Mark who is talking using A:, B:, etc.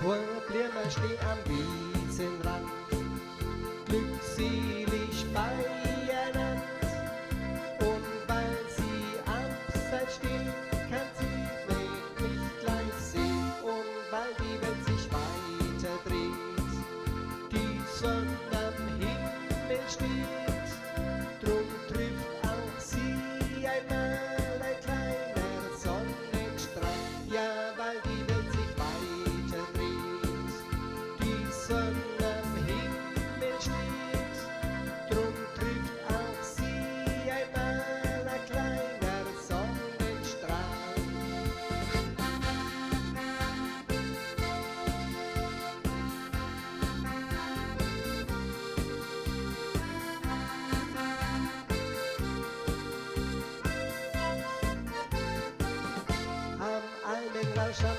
A: Vorblimmer steh am Wiesenrand, glückselig beieinander. Und weil sie abseits steht, kann sie vielleicht nicht gleich sehen. Und weil die Welt sich weiter dreht, die Sonne am Himmel steht, drum trifft auch sie einmal ein kleiner Sonnenstrahl. Ja, weil die Welt sich weiter dreht, die Sonne am Himmel steht, drum trifft auch sie einmal ein kleiner Sonnenstrahl. Am Almenrausch am